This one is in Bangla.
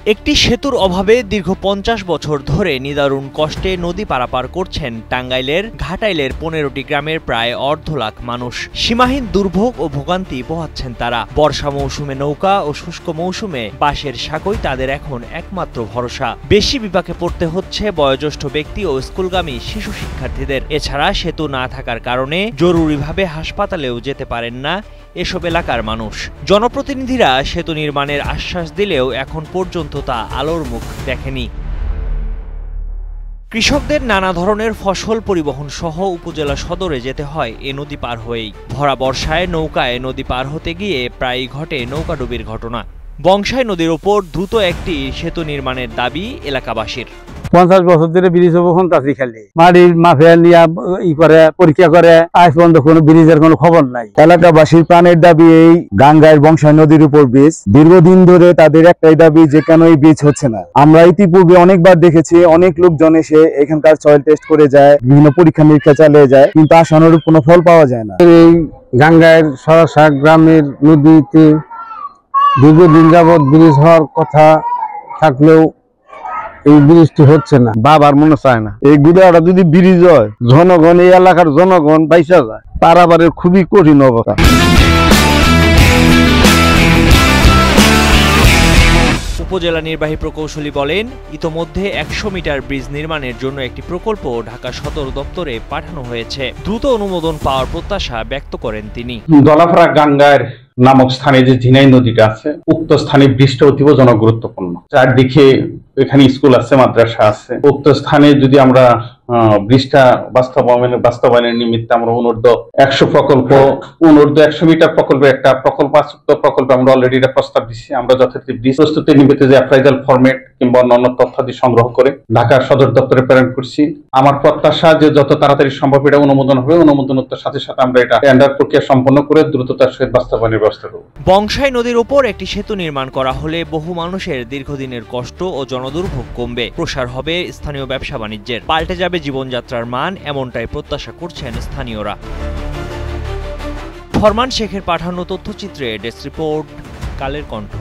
একটি সেতুর অভাবে দীর্ঘ ৫০ বছর ধরে নিদারুণ কষ্টে নদী পারাপার করছেন টাঙ্গাইলের ঘাটাইলের ১৫টি গ্রামের প্রায় অর্ধ লাখ মানুষ। সীমাহীন দুর্ভোগ ও ভোগান্তি পোহাচ্ছেন তারা। বর্ষা মৌসুমে নৌকা ও শুষ্ক মৌসুমে বাঁশের সাঁকোই তাদের এখন একমাত্র ভরসা। বেশি বিপাকে পড়তে হচ্ছে বয়োজ্যেষ্ঠ ব্যক্তি ও স্কুলগামী শিশু শিক্ষার্থীদের। এছাড়া সেতু না থাকার কারণে জরুরিভাবে হাসপাতালেও যেতে পারেন না এসব এলাকার মানুষ। জনপ্রতিনিধিরা সেতু নির্মাণের আশ্বাস দিলেও এখন পর্যন্ত তা আলোর মুখ দেখেনি। কৃষকদের নানা ধরনের ফসল পরিবহন সহ উপজেলা সদরে যেতে হয় এ নদী পার হয়েই। ভরা বর্ষায় নৌকায় নদী পার হতে গিয়ে প্রায়ই ঘটে নৌকাডুবির ঘটনা। বংশাই নদীর ওপর দ্রুত একটি সেতু নির্মাণের দাবি এলাকাবাসীর। ৫০ বছর ধরে ব্রিজ তাঁতি খেলে মাটির মাফিয়া নিয়ে করে পরীক্ষা করে, আজ পর্যন্ত কোনো ব্রিজের কোনো খবর নাই। এলাকাবাসীর প্রাণের দাবি এই গাঙ্গাইর বংশাই নদীর উপর ব্রিজ। দীর্ঘদিন ধরে তাদের একটাই দাবি যে কেন এই ব্রিজ হচ্ছে না। আমরা ইতিপূর্বে অনেকবার দেখেছি, অনেক লোকজন এসে এখানকার সয়েল টেস্ট করে যায়, বিভিন্ন পরীক্ষা নিরীক্ষা চালিয়ে যায়, কিন্তু আশানুরূপ কোনো ফল পাওয়া যায় না। এই গাঙ্গাইর সরাসা গ্রামের নদীতে দীর্ঘদিন যাবৎ ব্রিজ হওয়ার কথা থাকলেও এই ব্রিজটি হচ্ছে না। বাবার মনে চায় না এই গুড়াটা যদি ব্রিজ হয়, জনগণ এই এলাকার জনগণ বাইসা যায়, পারাবারের খুবই কঠিন অবস্থা। উপজেলা নির্বাহী প্রকৌশলী বলেন, ইতোমধ্যে ১০০ মিটার ব্রিজ নির্মাণের জন্য একটি প্রকল্প ঢাকা সদর দপ্তরে পাঠানো হয়েছে। দ্রুত অনুমোদন পাওয়ার প্রত্যাশা ব্যক্ত করেন তিনি। দলাফাড়া গাঙ্গার নামক স্থানে যে ঝিনাই নদীটা আছে, উক্ত স্থানে ব্রিজটা অতীব জনগুরুত্বপূর্ণ। চারদিকে এখানে স্কুল আছে, মাদ্রাসা আছে। উক্ত স্থানে যদি আমরা ব্রিজটা বাস্তবায়নের নিমিত্তে আমরা অনূর্ধ্ব ১০০ প্রকল্প, অনূর্ধ্ব ১০০ মিটার প্রকল্পে একটা প্রকল্প আমরা অলরেডি এটা প্রস্তাব দিচ্ছি। আমরা যথারীতি ব্রিজ প্রস্তুতির নিমিত্তে যে অ্যাপ্রাইজাল ফরম্যাট কিংবা অন্যান্য তথ্যাদি সংগ্রহ করে ঢাকার সদর দপ্তরে প্রেরণ করছি। আমার প্রত্যাশা যে যত তাড়াতাড়ি সম্ভব এটা অনুমোদন হবে। অনুমোদনের সাথে সাথে আমরা এটা টেন্ডার প্রক্রিয়া সম্পন্ন করে দ্রুততার সহিত বাস্তবায়নের ব্যবস্থা করব। বংশাই নদীর উপর একটি সেতু নির্মাণ করা হলে বহু মানুষের দীর্ঘদিনের কষ্ট ও জনদুর্ভোগ কমবে, প্রসার হবে স্থানীয় ব্যবসা বাণিজ্যের, পাল্টে যাবে জীবনযাত্রার মান, এমনটাই প্রত্যাশা করছেন স্থানীয়রা। ফরমান শেখের পাঠানো তথ্যচিত্রে ডেস্ক রিপোর্ট, কালের কণ্ঠ।